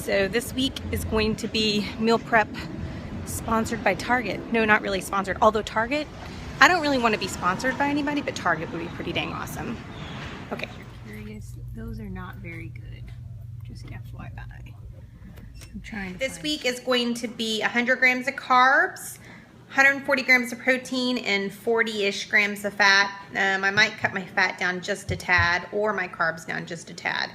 So this week is going to be meal prep sponsored by Target. No, not really sponsored, although Target, I don't really want to be sponsored by anybody, but Target would be pretty dang awesome. Okay, curious, those are not very good, just FYI. I'm trying to This week is going to be 100 grams of carbs, 140 grams of protein, and 40-ish grams of fat. I might cut my fat down just a tad, or my carbs down just a tad.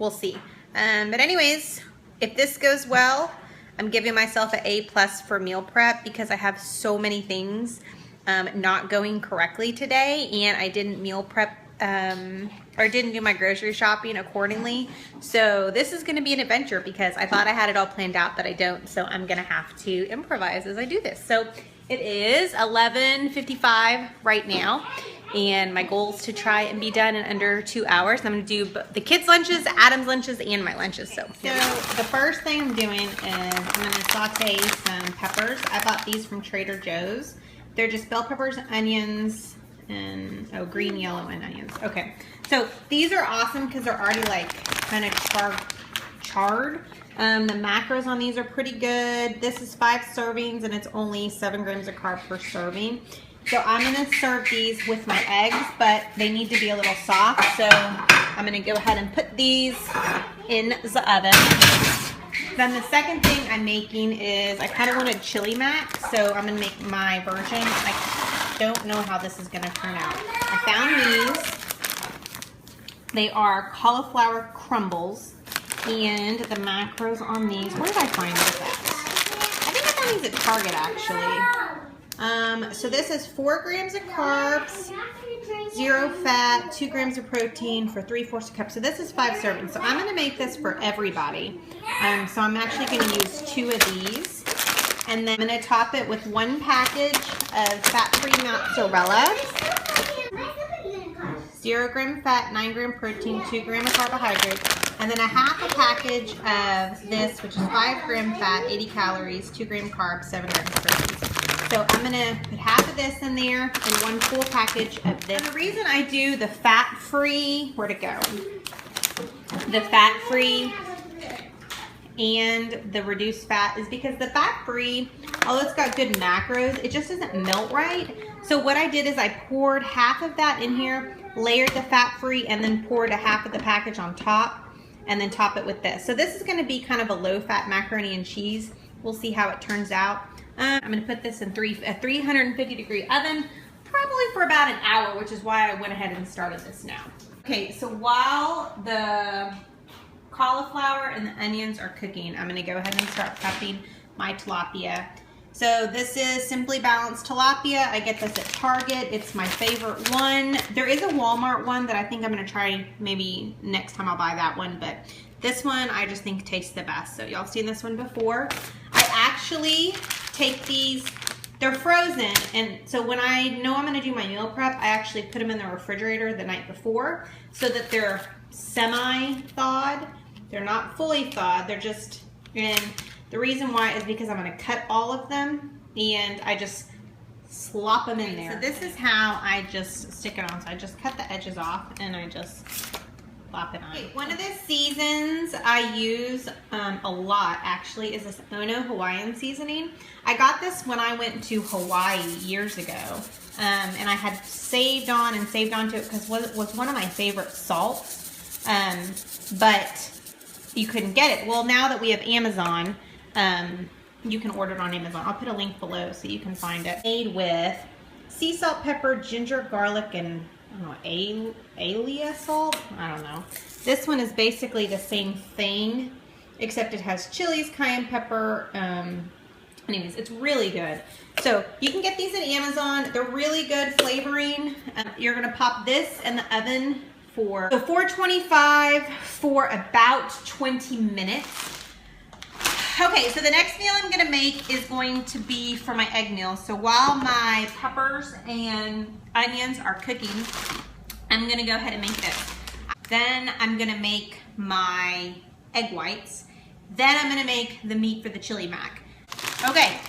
We'll see. But anyways, if this goes well, I'm giving myself an A+ for meal prep because I have so many things not going correctly today, and I didn't meal prep or didn't do my grocery shopping accordingly. So this is going to be an adventure because I thought I had it all planned out, but I don't. So I'm going to have to improvise as I do this. So it is 11:55 right now, and my goal is to try and be done in under 2 hours. I'm going to do the kids' lunches, Adam's lunches, and my lunches. So the first thing I'm doing is I'm going to saute some peppers. I bought these from Trader Joe's. They're just bell peppers, onions, and green, yellow, and onions. Okay, so these are awesome because they're already like kind of charred. The macros on these are pretty good. This is 5 servings and it's only 7 grams of carb per serving. So I'm gonna serve these with my eggs, but they need to be a little soft. So I'm gonna go ahead and put these in the oven. Then the second thing I'm making is I kind of wanted chili mac, so I'm gonna make my version. I don't know how this is gonna turn out. I found these. They are cauliflower crumbles, and the macros on these. Where did I find these at? I think I found these at Target actually. So this is 4 grams of carbs, 0 fat, 2 grams of protein for 3/4 cup. So this is 5 servings. So I'm going to make this for everybody. So I'm actually going to use 2 of these. And then I'm going to top it with 1 package of fat-free mozzarella, 0 gram fat, 9 gram protein, 2 gram of carbohydrates, and then a half a package of this, which is 5 gram fat, 80 calories, 2 gram carbs, 7 grams protein. So I'm gonna put half of this in there and 1 full package of this. And the reason I do the fat-free, where'd it go? The fat-free and the reduced fat is because the fat-free, although it's got good macros, it just doesn't melt right. So what I did is I poured half of that in here, layered the fat-free, and then poured a half of the package on top, and then top it with this. So this is gonna be kind of a low-fat macaroni and cheese. We'll see how it turns out. I'm gonna put this in a 350-degree oven, probably for about an hour, which is why I went ahead and started this now. Okay, so while the cauliflower and the onions are cooking, I'm gonna go ahead and start prepping my tilapia. So this is Simply Balanced tilapia. I get this at Target. It's my favorite one. There is a Walmart one that I think I'm gonna try maybe next time I'll buy that one, but this one I just think tastes the best. So y'all seen this one before. I actually take these, they're frozen, and so when I know I'm gonna do my meal prep, I actually put them in the refrigerator the night before so that they're semi-thawed. They're not fully thawed, they're just, and the reason why is because I'm gonna cut all of them and I just slop them in there. So this is how I just stick it on. So I just cut the edges off and I just slop it on. Okay, one of the seasons I use a lot actually is this Ono Hawaiian seasoning. I got this when I went to Hawaii years ago, and I had saved on to it because it was one of my favorite salts, but you couldn't get it. Well, now that we have Amazon, you can order it on Amazon. I'll put a link below so you can find it. Made with sea salt, pepper, ginger, garlic, and I don't know, Alia salt? I don't know. This one is basically the same thing, except it has chilies, cayenne pepper. Anyways, it's really good. So you can get these at Amazon. They're really good flavoring. You're gonna pop this in the oven for 425 for about 20 minutes. Okay, so the next meal I'm gonna make is going to be for my egg meal. So while my peppers and onions are cooking, I'm gonna go ahead and make this. Then I'm gonna make my egg whites. Then I'm gonna make the meat for the chili mac. Okay,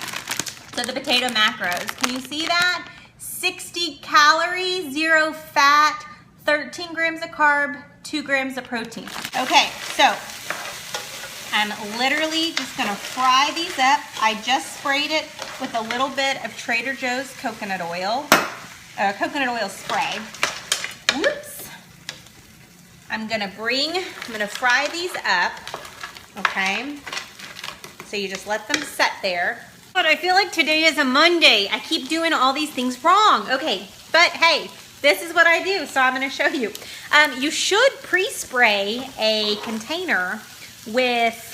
so the potato macros. Can you see that? 60 calories, 0 fat, 13 grams of carb, 2 grams of protein. Okay, so I'm literally just gonna fry these up. I just sprayed it with a little bit of Trader Joe's coconut oil spray. Whoops. I'm gonna fry these up, okay? So you just let them set there. But I feel like today is a Monday. I keep doing all these things wrong. Okay, but hey, this is what I do, so I'm gonna show you. You should pre-spray a container with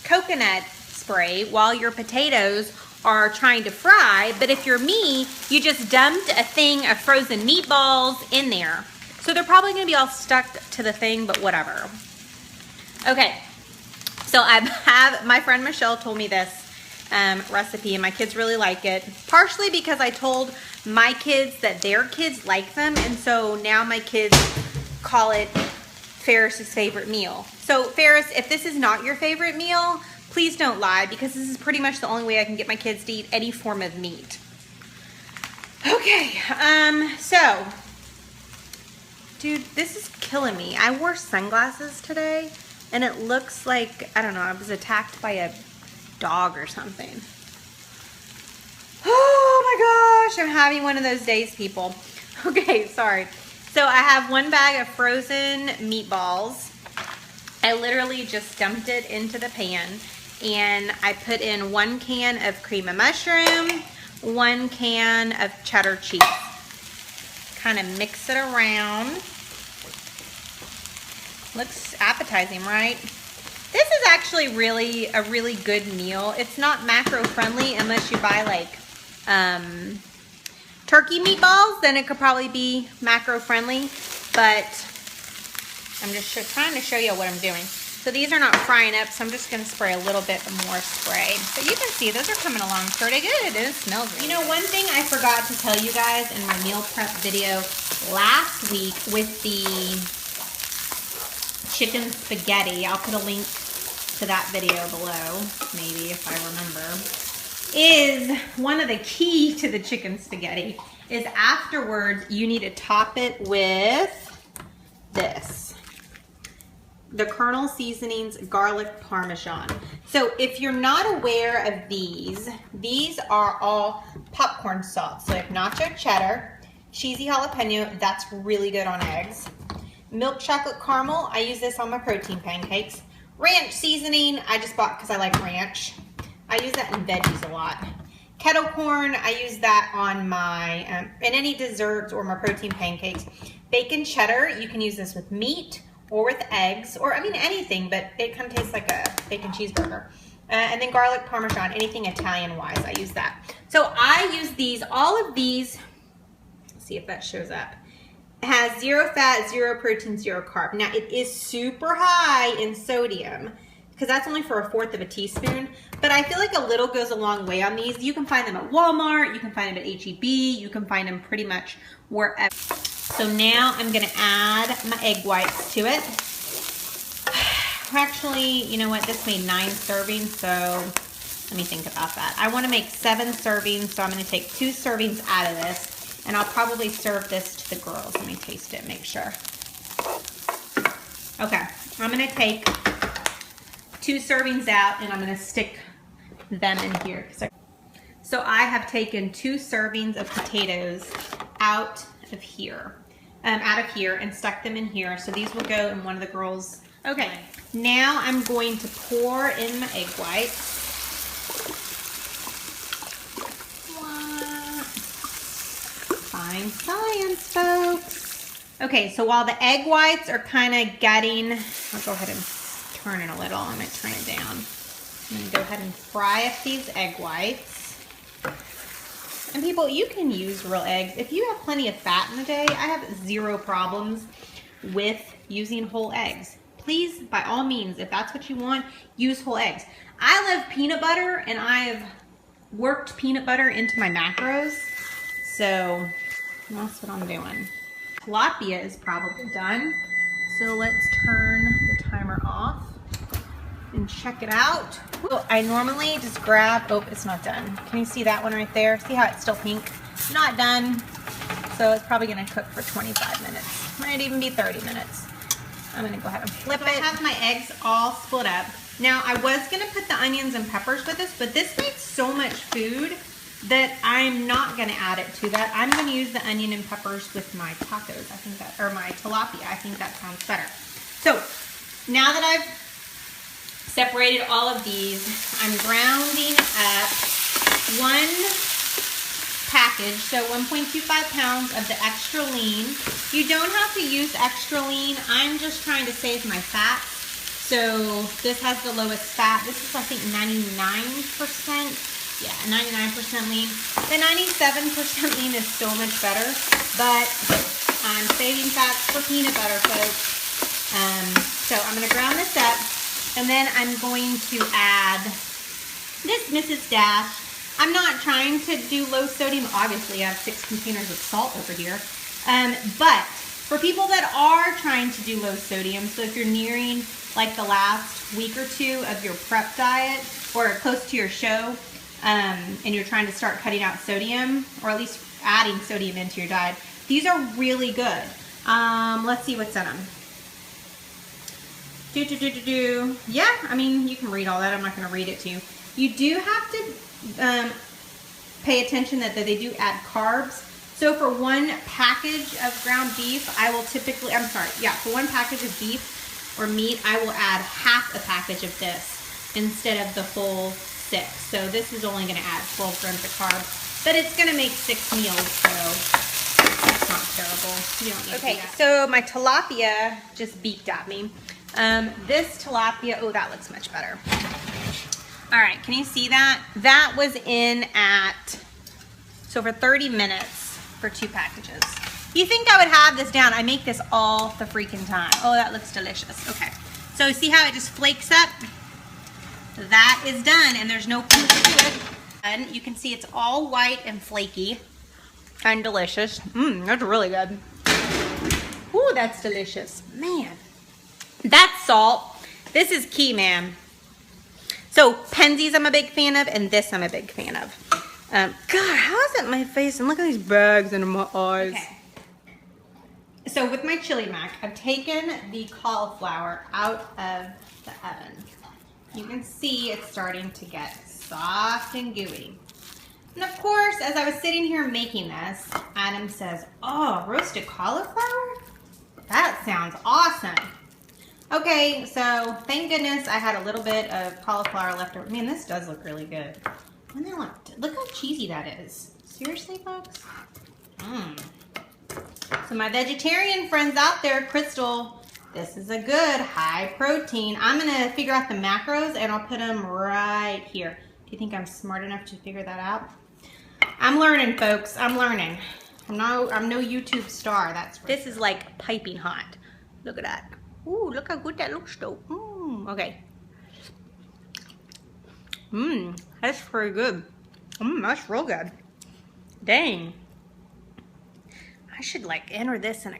coconut spray while your potatoes are trying to fry, but if you're me, you just dumped a thing of frozen meatballs in there. So they're probably gonna be all stuck to the thing, but whatever. Okay, so my friend Michelle told me this recipe, and my kids really like it, partially because I told my kids that their kids like them, and so now my kids call it Ferris's favorite meal. So Ferris, if this is not your favorite meal, please don't lie, because this is pretty much the only way I can get my kids to eat any form of meat. Okay, so, dude, this is killing me. I wore sunglasses today, and it looks like, I don't know, I was attacked by a dog or something. Oh my gosh, I'm having one of those days, people. Okay, sorry. So I have 1 bag of frozen meatballs. I literally just dumped it into the pan, and I put in 1 can of cream of mushroom, 1 can of cheddar cheese. Kind of mix it around. Looks appetizing, right? This is actually a really good meal. It's not macro friendly unless you buy like turkey meatballs, then it could probably be macro friendly, but I'm just trying to show you what I'm doing. So these are not frying up, so I'm just gonna spray a little bit more spray. But you can see those are coming along pretty good, and it smells really good. One thing I forgot to tell you guys in my meal prep video last week with the chicken spaghetti, I'll put a link to that video below, maybe if I remember, is one of the key to the chicken spaghetti is afterwards you need to top it with this, the Colonel Seasonings Garlic Parmesan. So if you're not aware of these are all popcorn salt. So like nacho cheddar, cheesy jalapeno, that's really good on eggs. Milk chocolate caramel, I use this on my protein pancakes. Ranch seasoning, I just bought because I like ranch. I use that in veggies a lot. Kettle corn, I use that on my, in any desserts or my protein pancakes. Bacon cheddar, you can use this with meat or with eggs, or I mean anything, but it kind of tastes like a bacon cheeseburger. And then garlic parmesan, anything Italian-wise, I use that. So I use these, all of these, let's see if that shows up. It has 0 fat, 0 protein, 0 carb. Now it is super high in sodium because that's only for 1/4 of a teaspoon, but I feel like a little goes a long way on these. You can find them at Walmart, you can find them at HEB, you can find them pretty much wherever. So now I'm gonna add my egg whites to it. Actually, you know what, this made 9 servings, so let me think about that. I wanna make 7 servings, so I'm gonna take 2 servings out of this. And I'll probably serve this to the girls. Let me taste it, make sure. Okay, I'm gonna take 2 servings out and I'm gonna stick them in here. So I have taken 2 servings of potatoes out of here and stuck them in here. So these will go in one of the girls. Okay, now I'm going to pour in my egg whites. Fine science, folks. Okay, so while the egg whites are kind of getting, I'll go ahead and turn it a little. I'm going to turn it down. I'm going to go ahead and fry up these egg whites. And people, you can use real eggs. If you have plenty of fat in the day, I have 0 problems with using whole eggs. Please, by all means, if that's what you want, use whole eggs. I love peanut butter, and I have worked peanut butter into my macros. So that's what I'm doing. Tilapia is probably done. So let's turn the timer off and check it out. So I normally just grab, oh, it's not done. Can you see that one right there? See how it's still pink? Not done. So it's probably gonna cook for 25 minutes. Might even be 30 minutes. I'm gonna go ahead and flip it. I have my eggs all split up. Now, I was gonna put the onions and peppers with this, but this makes so much food that I'm not gonna add it to that. I'm gonna use the onion and peppers with my tacos, I think that, or my tilapia. I think that sounds better. So, now that I've separated all of these, I'm grounding up one package, so 1.25 pounds of the extra lean. You don't have to use extra lean. I'm just trying to save my fat. So this has the lowest fat. This is, I think, 99%. Yeah, 99% lean. The 97% lean is so much better, but I'm saving fats for peanut butter, folks. So I'm gonna ground this up, and then I'm going to add this Mrs. Dash. I'm not trying to do low sodium. Obviously, I have 6 containers of salt over here. But for people that are trying to do low sodium, so if you're nearing like the last week or two of your prep diet or close to your show, and you're trying to start cutting out sodium, or at least adding sodium into your diet, these are really good. Let's see what's in them. Yeah, I mean, you can read all that. I'm not going to read it to you. You do have to pay attention that they do add carbs. So for one package of ground beef, I will typically, for one package of beef or meat, I will add half a package of this instead of the whole 6. So this is only going to add 12 grams of carbs, but it's going to make 6 meals, so it's not terrible. You don't need to do that. So my tilapia just beeped at me. This tilapia, oh, that looks much better. All right, can you see that? That was in at, so for 30 minutes for 2 packages. You think I would have this down? I make this all the freaking time. Oh, that looks delicious. Okay, so see how it just flakes up? That is done, and there's no proof to it. And you can see it's all white and flaky and delicious. That's really good. Ooh, that's delicious. Man, that's salt. This is key, man. So Penzies I'm a big fan of, and this I'm a big fan of. God, how is it my face? And look at these bags under my eyes. Okay. So with my chili mac, I've taken the cauliflower out of the oven. You can see it's starting to get soft and gooey. And of course, as I was sitting here making this, Adam says, oh, roasted cauliflower? That sounds awesome. Okay, so thank goodness I had a little bit of cauliflower left over. Man, this does look really good. And then look how cheesy that is. Seriously, folks? So my vegetarian friends out there, Crystal, this is a good high protein. I'm gonna figure out the macros and I'll put them right here. Do you think I'm smart enough to figure that out? I'm learning, folks. I'm learning. I'm no YouTube star. This is like piping hot. Look at that. Ooh, look how good that looks though. Okay. That's pretty good. That's real good. Dang. I should like enter this in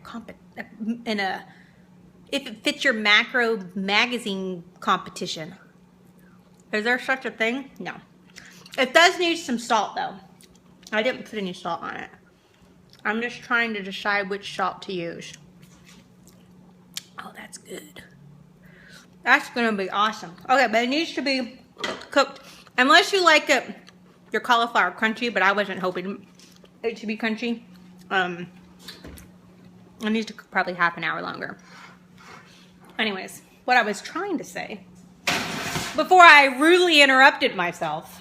a if it fits your macro magazine competition. Is there such a thing? No. It does need some salt though. I didn't put any salt on it. I'm just trying to decide which salt to use. Oh, that's good. That's gonna be awesome. Okay, but it needs to be cooked. Unless you like it, your cauliflower crunchy, but I wasn't hoping it to be crunchy. It needs to cook probably half an hour longer. Anyways, what I was trying to say, before I rudely interrupted myself,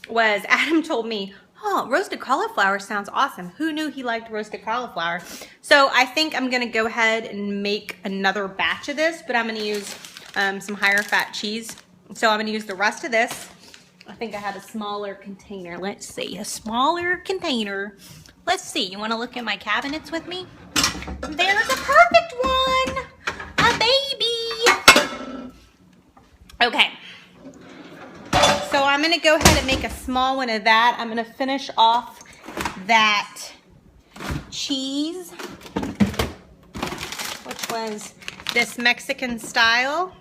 was Adam told me, oh, roasted cauliflower sounds awesome. Who knew he liked roasted cauliflower? So I think I'm gonna go ahead and make another batch of this, but I'm gonna use some higher fat cheese. So I'm gonna use the rest of this. I think I have a smaller container. Let's see, a smaller container. Let's see, you wanna look at my cabinets with me? There's a perfect one, a baby. Okay. So I'm gonna go ahead and make a small one of that. I'm gonna finish off that cheese, which was this Mexican style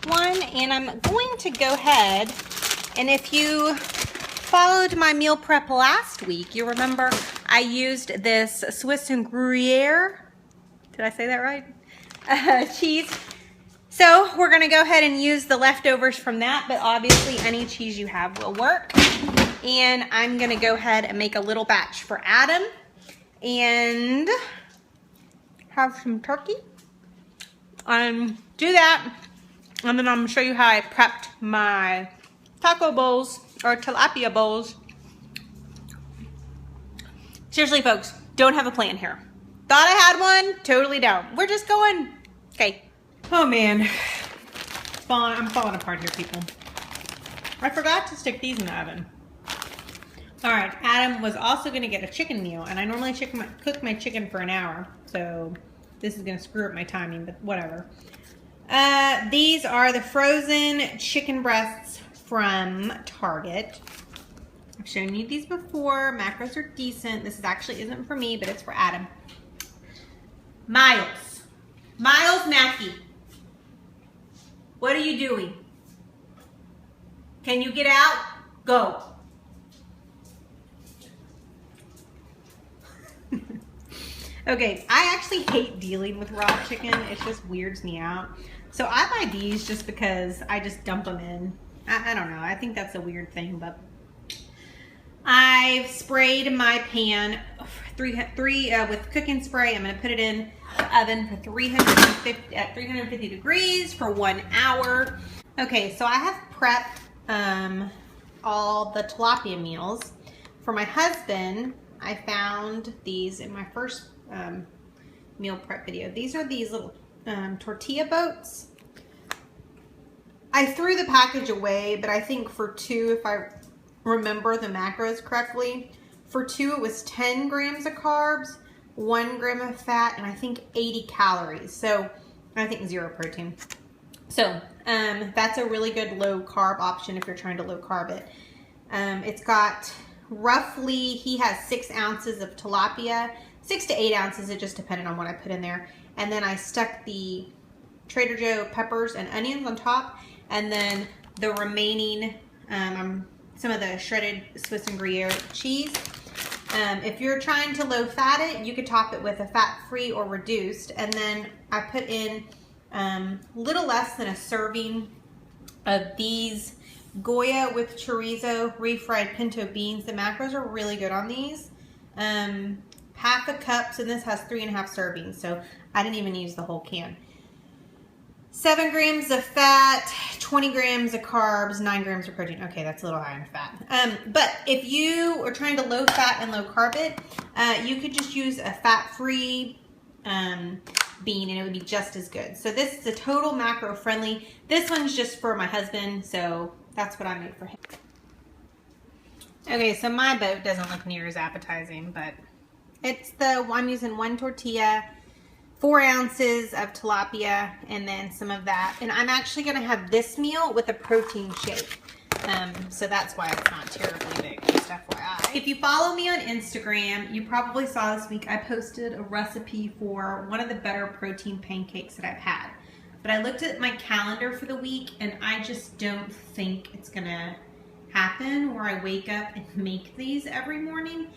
one. And I'm going to go ahead, and if you followed my meal prep last week, you remember I used this Swiss and Gruyere, did I say that right? Cheese. So we're gonna go ahead and use the leftovers from that, but obviously any cheese you have will work. And I'm gonna go ahead and make a little batch for Adam and have some turkey. Do that, and then I'm gonna show you how I prepped my taco bowls or tilapia bowls. Seriously, folks, don't have a plan here. Thought I had one, totally don't. We're just going, okay. Oh man, I'm falling apart here, people. I forgot to stick these in the oven. All right, Adam was also gonna get a chicken meal, and I normally cook my chicken for an hour, so this is gonna screw up my timing, but whatever. These are the frozen chicken breasts from Target. I've shown you these before. Macros are decent. This actually isn't for me, but it's for Adam. Miles Mackey, what are you doing? Can you get out? Go. Okay, I actually hate dealing with raw chicken. It just weirds me out. So I buy these just because I just dump them in. I don't know. I think that's a weird thing, but I've sprayed my pan with cooking spray. I'm going to put it in the oven for 350 degrees for 1 hour. Okay, so I have prepped all the tilapia meals. For my husband, I found these in my first meal prep video. These are these little tortilla boats. I threw the package away, but I think for two, if I remember the macros correctly, for two it was 10 grams of carbs, 1 gram of fat, and I think 80 calories. So I think 0 protein. So that's a really good low carb option if you're trying to low carb it. It's got roughly, he has 6 ounces of tilapia, 6 to 8 ounces, it just depended on what I put in there. And then I stuck the Trader Joe peppers and onions on top, and then the remaining, some of the shredded Swiss and Gruyere cheese. If you're trying to low fat it, you could top it with a fat-free or reduced. And then I put in little less than a serving of these Goya with chorizo refried pinto beans. The macros are really good on these. Half a cup, so this has 3.5 servings, so I didn't even use the whole can. 7 grams of fat, 20 grams of carbs, 9 grams of protein. Okay, that's a little high on fat. But if you are trying to low fat and low carb it, you could just use a fat-free bean and it would be just as good. So this is a total macro friendly. This one's just for my husband, so that's what I made for him. Okay, so my boat doesn't look near as appetizing, but I'm using 1 tortilla, 4 ounces of tilapia, and then some of that. And I'm actually gonna have this meal with a protein shake. So that's why it's not terribly big, just FYI. If you follow me on Instagram, you probably saw this week I posted a recipe for one of the better protein pancakes that I've had. But I looked at my calendar for the week and I just don't think it's gonna happen where I wake up and make these every morning.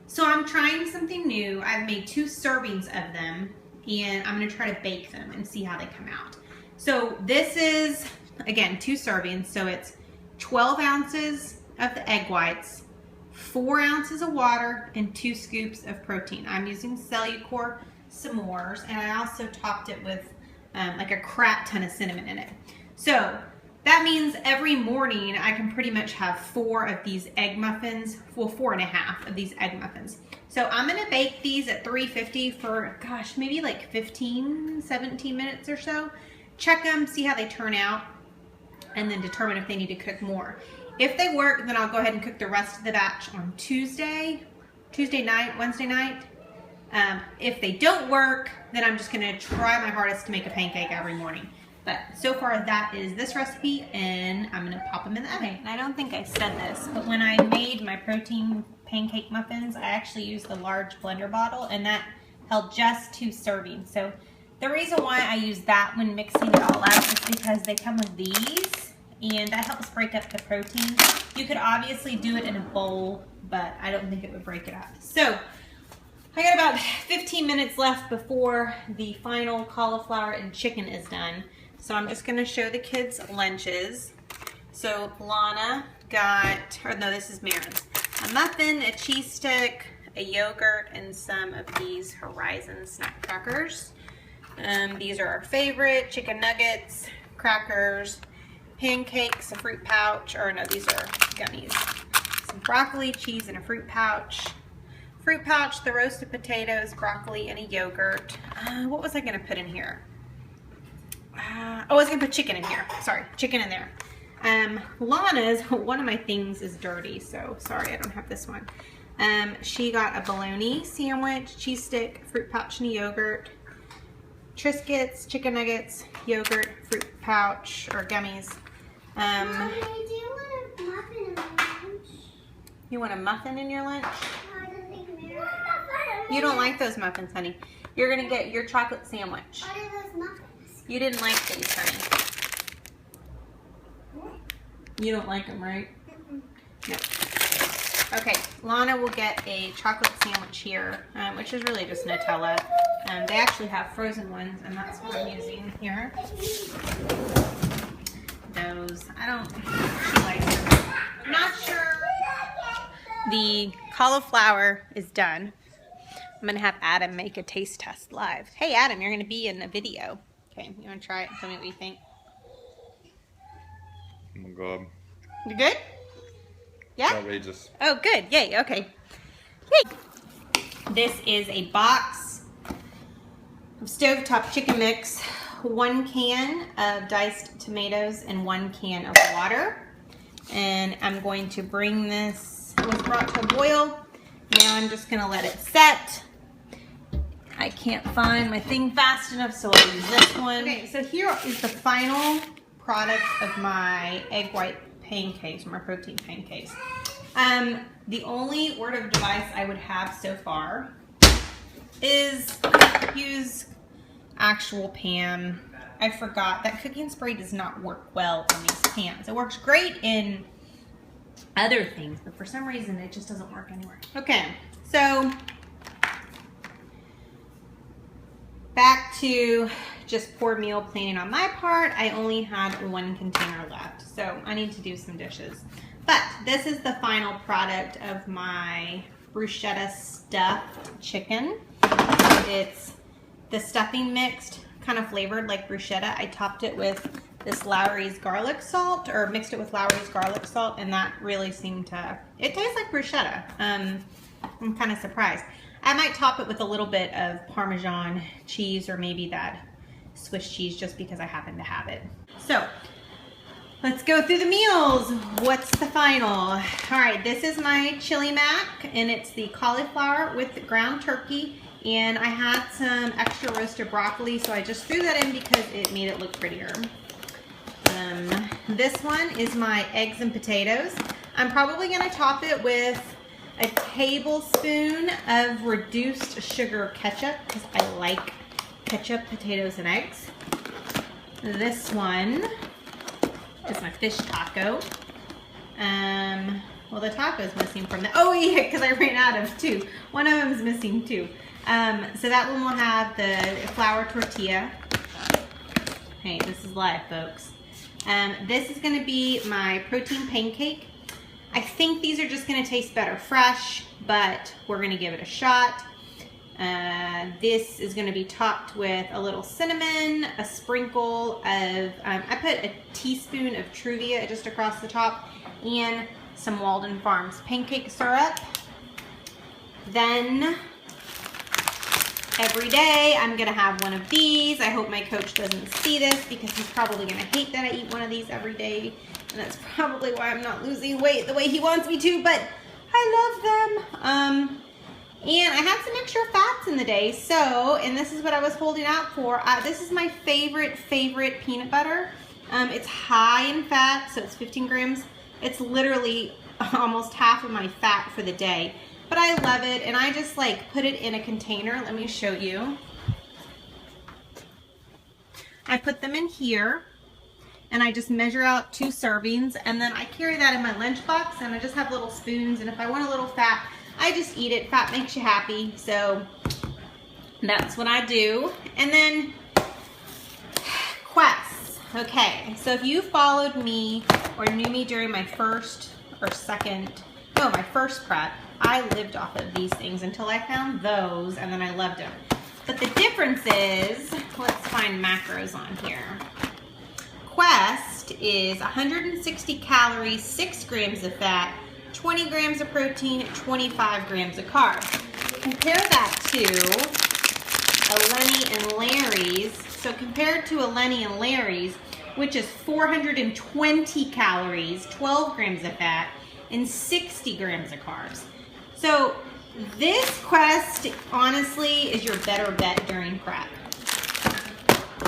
So I'm trying something new. I've made 2 servings of them and I'm gonna try to bake them and see how they come out. So this is, again, 2 servings. So it's 12 ounces of the egg whites, 4 ounces of water, and 2 scoops of protein. I'm using Cellucor s'mores, and I also topped it with like a crap ton of cinnamon in it. So that means every morning I can pretty much have 4 of these egg muffins, well, 4.5 of these egg muffins. So I'm gonna bake these at 350 for, gosh, maybe like 15, 17 minutes or so. Check them, see how they turn out, and then determine if they need to cook more. If they work, then I'll go ahead and cook the rest of the batch on Tuesday night, Wednesday night. If they don't work, then I'm just gonna try my hardest to make a pancake every morning. But so far that is this recipe, and I'm gonna pop them in the oven. Okay, and I don't think I said this, but when I made my protein pancake muffins, I actually used the large blender bottle, and that held just 2 servings. So the reason why I use that when mixing it all up is because they come with these, and that helps break up the protein. You could obviously do it in a bowl, but I don't think it would break it up. So I got about 15 minutes left before the final cauliflower and chicken is done. So I'm just gonna show the kids lunches. So Lana got, or no, this is Marin's, a muffin, a cheese stick, a yogurt, and some of these Horizon snack crackers. These are our favorite: chicken nuggets, crackers, pancakes, a fruit pouch, or no, these are gummies. Some broccoli, cheese, and a fruit pouch. Fruit pouch, the roasted potatoes, broccoli, and a yogurt. What was I gonna put in here? I was gonna put chicken in here. Sorry, chicken in there. Lana's, one of my things is dirty, so sorry I don't have this one. She got a bologna sandwich, cheese stick, fruit pouch, and a yogurt. Triscuits, chicken nuggets, yogurt, fruit pouch, or gummies. Mommy, do you want a muffin in my lunch? You want a muffin in your lunch? No, I don't think Mary. You don't like those muffins, honey. You're gonna get your chocolate sandwich. What are those muffins? You didn't like these, honey. You don't like them, right? No. Okay, Lana will get a chocolate sandwich here, which is really just Nutella. They actually have frozen ones, and that's what I'm using here. Those, she likes them. I'm not sure. The cauliflower is done. I'm gonna have Adam make a taste test live. Hey Adam, you're gonna be in a video. Okay, you wanna try it? Tell me what you think. Oh my god. You good? Yeah? Outrageous. Oh, good. Yay. Okay. Yay. This is a box of stovetop chicken mix, 1 can of diced tomatoes, and 1 can of water. And I'm going to bring this, it was brought to a boil. Now I'm just going to let it set. I can't find my thing fast enough, so I'll use this one. Okay, so here is the final product of my egg white pancakes, my protein pancakes. The only word of advice I would have so far is use actual pan. I forgot that cooking spray does not work well on these pans. It works great in other things, but for some reason it just doesn't work anywhere. Okay, so back to just poor meal planning on my part. I only had 1 container left, so I need to do some dishes. But this is the final product of my bruschetta stuffed chicken. It's the stuffing mixed, kind of flavored like bruschetta. I topped it with this Lowry's garlic salt, or mixed it with Lowry's garlic salt, and that really seemed to, it tastes like bruschetta. I'm kind of surprised. I might top it with a little bit of Parmesan cheese, or maybe that Swiss cheese, just because I happen to have it. So let's go through the meals. What's the final? All right, this is my chili mac, and it's the cauliflower with ground turkey, and I had some extra roasted broccoli, so I just threw that in because it made it look prettier. This one is my eggs and potatoes. I'm probably gonna top it with a tablespoon of reduced sugar ketchup, because I like ketchup, potatoes, and eggs. This one is my fish taco. Well, the taco's missing from the, oh yeah, because I ran out of 2. One of them is missing too. So that one will have the flour tortilla. Hey, this is live, folks. This is gonna be my protein pancake. I think these are just gonna taste better fresh, but we're gonna give it a shot. This is gonna be topped with a little cinnamon, a sprinkle of, I put a teaspoon of Truvia just across the top, and some Walden Farms pancake syrup. Then every day I'm gonna have one of these. I hope my coach doesn't see this, because he's probably gonna hate that I eat one of these every day, and that's probably why I'm not losing weight the way he wants me to, but I love them. And I had some extra fats in the day, so, and this is what I was holding out for. This is my favorite peanut butter. It's high in fat, so it's 15 grams. It's literally almost half of my fat for the day. But I love it, and I just like put it in a container. Let me show you. I put them in here, and I just measure out 2 servings, and then I carry that in my lunchbox, and I just have little spoons, and if I want a little fat, I just eat it. Fat makes you happy, so that's what I do. And then Quest. Okay, so if you followed me or knew me during my first prep, I lived off of these things until I found those, and then I loved them. But the difference is, let's find macros on here. Quest is 160 calories, 6 grams of fat, 20 grams of protein, 25 grams of carbs. Compare that to a Lenny and Larry's. So compared to a Lenny and Larry's, which is 420 calories, 12 grams of fat, and 60 grams of carbs. So this Quest, honestly, is your better bet during prep.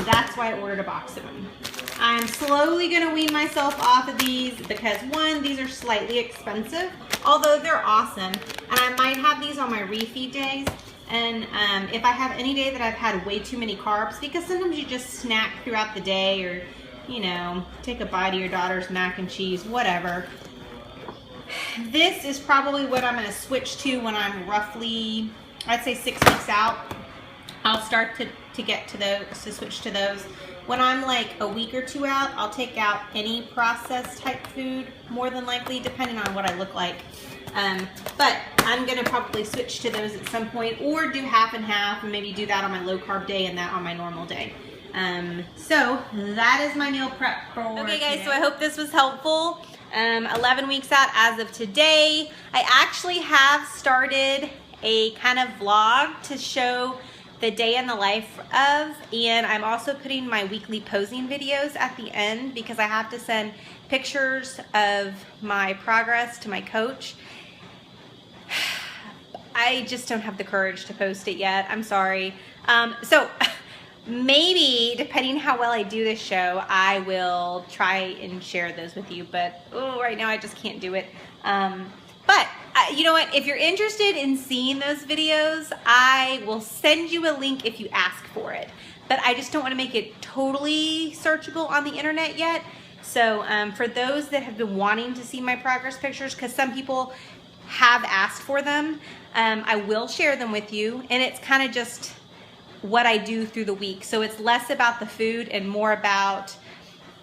That's why I ordered a box of them. I'm slowly gonna wean myself off of these because one, these are slightly expensive, although they're awesome. And I might have these on my refeed days. And if I have any day that I've had way too many carbs, because sometimes you just snack throughout the day or, you know, take a bite of your daughter's mac and cheese, whatever. This is probably what I'm gonna switch to when I'm roughly, I'd say 6 weeks out. I'll start to get to those, to switch to those. When I'm like a week or 2 out, I'll take out any processed type food, more than likely, depending on what I look like. But I'm gonna probably switch to those at some point, or do half and half, and maybe do that on my low carb day and that on my normal day. So that is my meal prep for okay guys, today. So I hope this was helpful. 11 weeks out as of today. I actually have started a kind of vlog to show the day in the life of, and I'm also putting my weekly posing videos at the end because I have to send pictures of my progress to my coach. I just don't have the courage to post it yet. I'm sorry. So maybe, depending how well I do this show, I will try and share those with you, but right now I just can't do it. But you know what, if you're interested in seeing those videos, I will send you a link if you ask for it. But I just don't want to make it totally searchable on the internet yet. So for those that have been wanting to see my progress pictures, because some people have asked for them, I will share them with you, and it's kind of just what I do through the week. So it's less about the food and more about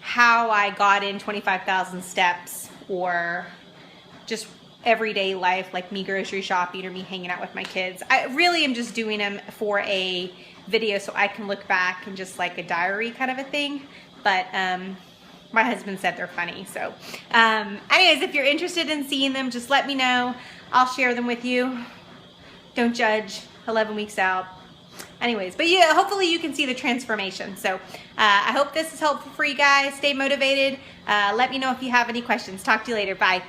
how I got in 25,000 steps, or just everyday life, like me grocery shopping or me hanging out with my kids. I really am just doing them for a video so I can look back and just like a diary kind of a thing. But my husband said they're funny. So anyways, if you're interested in seeing them, just let me know. I'll share them with you. Don't judge. 11 weeks out. Anyways, but yeah, hopefully you can see the transformation. So I hope this is helpful for you guys. Stay motivated. Let me know if you have any questions. Talk to you later. Bye.